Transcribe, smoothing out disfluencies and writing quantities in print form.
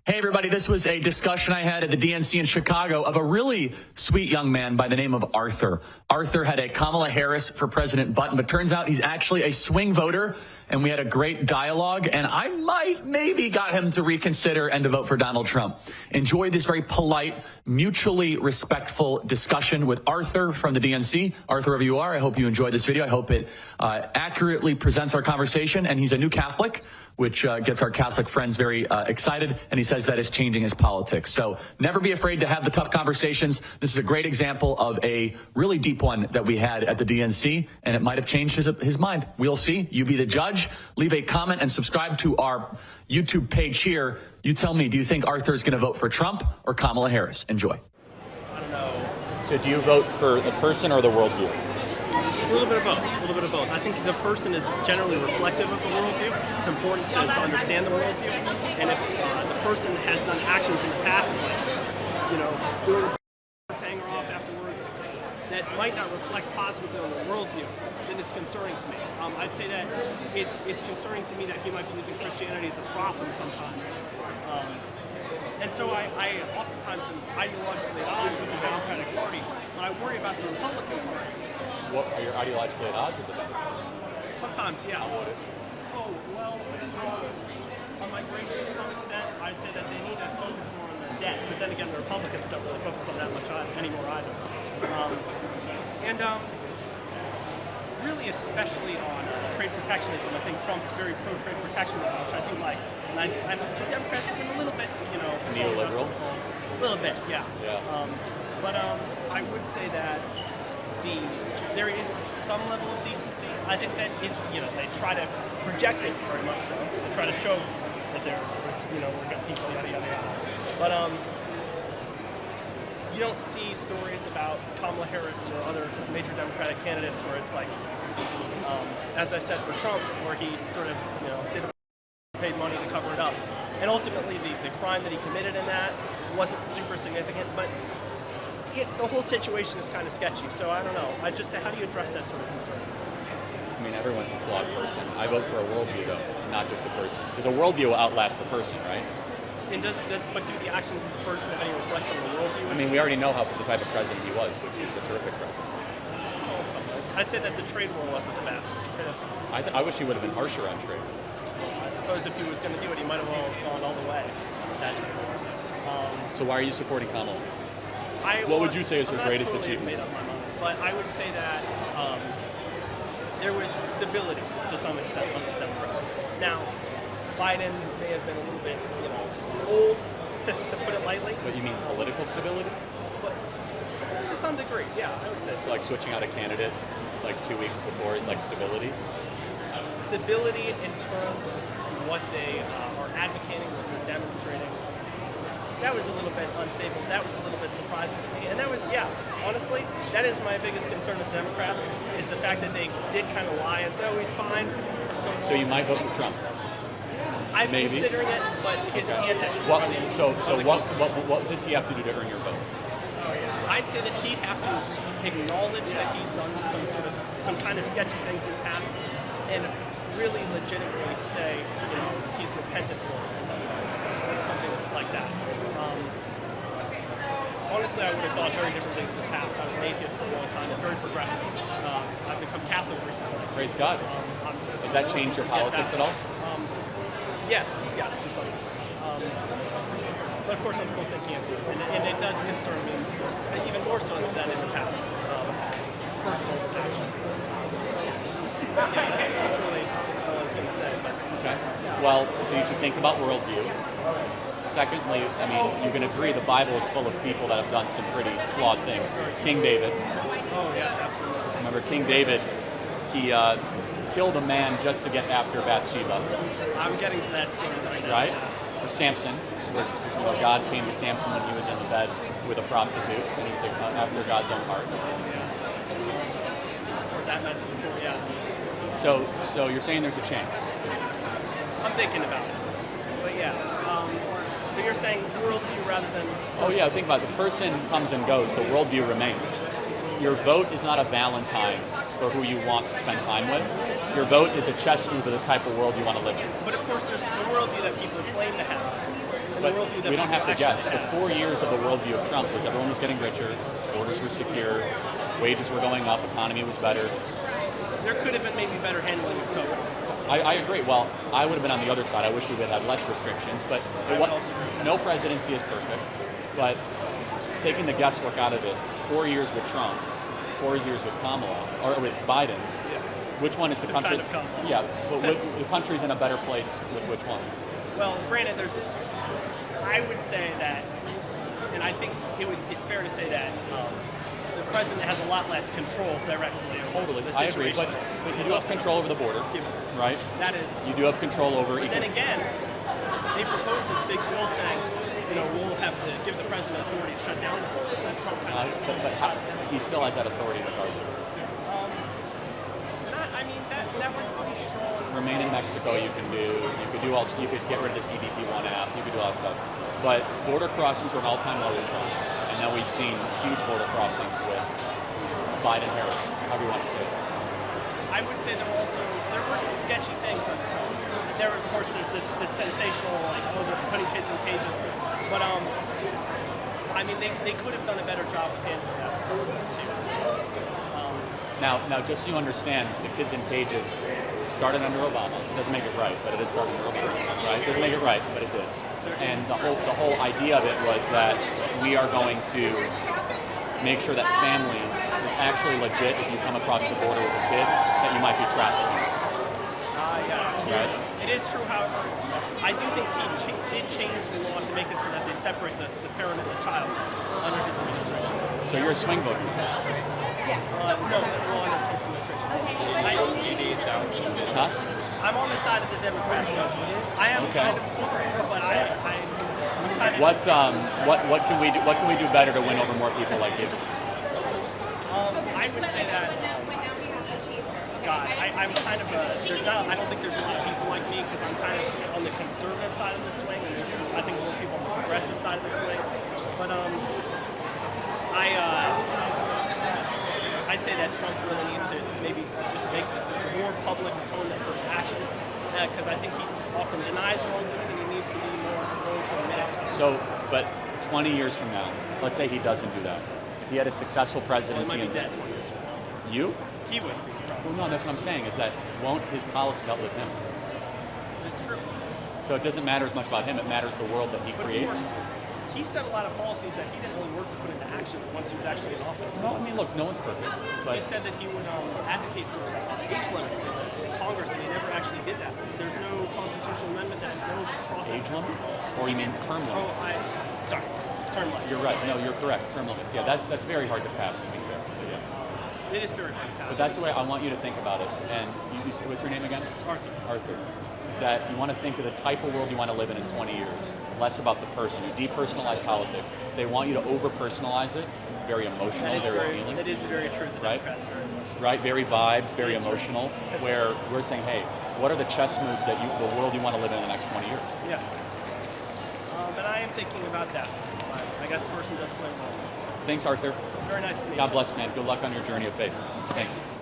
Hey, everybody, this was a discussion I had at the DNC in Chicago of a really sweet young man by the name of Arthur. Arthur had a Kamala Harris for president button, but turns out he's actually a swing voter, and we had a great dialogue, and I maybe got him to reconsider and to vote for Donald Trump. Enjoy this very polite, mutually respectful discussion with Arthur from the DNC. Arthur, wherever you are, I hope you enjoyed this video. I hope it accurately presents our conversation, and he's a new Catholic, which gets our Catholic friends very excited, and he says that is changing his politics. So never be afraid to have the tough conversations. This is a great example of a really deep one that we had at the DNC, and it might have changed his mind. We'll see. You be the judge. Leave a comment and subscribe to our YouTube page here. You tell me, do you think Arthur is going to vote for Trump or Kamala Harris? Enjoy. I don't know. So do you vote for the person or the worldview? It's a little bit of both. A little bit of both. I think the person is generally reflective of the worldview. It's important to understand the worldview. And if the person has done actions in the past, like, doing paying her off afterwards, that might not reflect positively on the worldview, then it's concerning to me. I'd say that it's concerning to me that he might be using Christianity as a problem sometimes. And so I oftentimes am ideologically at odds with the Democratic Party, but I worry about the Republican Party. What are your ideologically at odds with the Democrats? Sometimes, yeah. Oh, well, on migration to some extent, I'd say that they need to focus more on their debt, but then again, the Republicans don't really focus on that much anymore either. Really, especially on trade protectionism, I think Trump's very pro-trade protectionism, which I do like. And the Democrats have been a little bit, neoliberal? A little bit, yeah. But I would say that there is some level of decency. I think that is, they try to project it very much so. They try to show that they're, we're good people, yada, yada, yada. But you don't see stories about Kamala Harris or other major Democratic candidates where it's like, as I said for Trump, where he sort of, paid money to cover it up. And ultimately, the crime that he committed in that wasn't super significant, but the whole situation is kind of sketchy. So I don't know. I'd just say, how do you address that sort of concern? I mean, everyone's a flawed person. I vote for a worldview, though, not just the person. Because a worldview will outlast the person, right? And but do the actions of the person have any reflection on the worldview? I mean, we already know the type of president he was, which he was a terrific president. Oh, in some ways. I'd say that the trade war wasn't the best. I wish he would have been harsher on trade. I suppose if he was going to do it, he might have gone all the way with that trade war. So why are you supporting Kamala? What would you say is her greatest achievement? Made up my mind, but I would say that there was stability to some extent under the Democrats. Now, Biden may have been a little bit, old, to put it lightly. What, you mean political stability? But to some degree, yeah, I would say so. So like switching out a candidate like 2 weeks before is like stability? Stability in terms of what they are advocating, what they're demonstrating. That was a little bit unstable. That was a little bit surprising to me. And that was, honestly, that is my biggest concern with Democrats, is the fact that they did kind of lie and say, oh, he's fine. So you might vote for Trump? I'm Maybe. Considering it, but his antics. What does he have to do to earn your vote? I'd say that he'd have to acknowledge that he's done some kind of sketchy things in the past, and really legitimately say, he's repentant for it to something like that. Honestly, I would have thought very different things in the past. I was an atheist for a long time and very progressive. I've become Catholic recently. Praise God. Has that changed your politics at all? Yes, to some degree. But of course, I'm still thinking of it, and it does concern me even more so than in the past. Personal actions. So, that's really what I was going to say. But, okay. Well, so you should think about worldview. Secondly, I mean, you can agree the Bible is full of people that have done some pretty flawed things. King David. Oh, yes, absolutely. Remember King David, he killed a man just to get after Bathsheba. I'm getting to that story right now. Right? Or Samson, where God came to Samson when he was in the bed with a prostitute, and he's like, after God's own heart. Yes. That mentioned before, yes. So you're saying there's a chance? I'm thinking about it. But yeah. But you're saying worldview rather than... Oh yeah, think about it. The person comes and goes, so worldview remains. Your vote is not a Valentine for who you want to spend time with. Your vote is a chess move of the type of world you want to live in. But of course, there's the worldview that people claim to have. And But worldview that we don't have to people guess. actually The have. 4 years of the worldview of Trump was everyone was getting richer, borders were secure, wages were going up, economy was better. There could have been maybe better handling of COVID. I agree. Well, I would have been on the other side. I wish we would have had less restrictions, but I would also agree with that. no presidency is perfect. But taking the guesswork out of it, 4 years with Trump, 4 years with Kamala, or with Biden, Yes. which one is the country? kind of Kamala. Yeah, but the country's in a better place with which one? Well, granted, I would say that, and I think it's fair to say that the president has a lot less control directly over Totally, the I agree. situation. But you do have control over the border, right? That is. You do have control over. But then again, they proposed this big bill saying, we'll have to give the president authority to shut down the border. And Trump kind of. but he still has that authority regardless. That was pretty strong. Remain in Mexico, you could get rid of the CBP1 app, you could do all that stuff. But border crossings were an all-time low in Trump, and now we've seen huge border crossings with Biden Harris, however you want to say it. I would say there were some sketchy things under Trump. There, of course, there's the sensational, they're putting kids in cages. But they could have done a better job of handling that to some extent too. Now, just so you understand, the kids in cages started under Obama. It doesn't make it right, but it did start under Obama, right? It doesn't make it right, but it did. And the whole idea of it was that we are going to make sure that families, it's actually legit if you come across the border with a kid, that you might be trafficking. Yes. Right? It is true, however, I do think he did change the law to make it so that they separate the parent and the child under his administration. So you're a swing voter. Yes. No, we're all under Trump's administration. Huh? I'm on the side of the Democrats mostly. I am Okay. kind of a supporter, but I'm kind of. What can we do? What can we do better to win over more people like you? I would say that. God, I'm kind of a. I don't think there's a lot of people like me because I'm kind of on the conservative side of the swing, and there's I think more people on the progressive side of the swing. But I'd say that Trump really needs to maybe just make more public atonement for his actions, because I think he often denies wrongdoing, and he needs to be more willing to admit it. So, but 20 years from now, let's say he doesn't do that. If he had a successful He presidency, might be dead 20 years from now. you? He would. Well, no, that's what I'm saying. Is that won't his policies outlive him? That's true. So it doesn't matter as much about him. It matters the world that he But of creates. course, he set a lot of policies that he didn't really work to put into action once he was actually in office. No, I mean, look, no one's perfect, He but said that he would advocate for age limits in Congress, and he never actually did that. There's no constitutional amendment that has no process. age limits, or you mean term limits? Sorry, term limits. You're right. No, you're correct. Term limits. Yeah, that's very hard to pass. To be fair, but yeah. It is very hard to pass. But that's the way I want you to think about it. And what's your name again? Arthur. Arthur. Is that you want to think of the type of world you want to live in 20 years, less about the person. You depersonalize politics. They want you to over-personalize it. It's very emotional, very feeling. That is very true. The Right? Democrats are very emotional. Right? Very vibes, very emotional. Where we're saying, hey, what are the chess moves that the world you want to live in the next 20 years? Yes. And I am thinking about that. But I guess person does play a role. Thanks, Arthur. It's very nice to meet you. God bless, man. Good luck on your journey of faith. Thanks.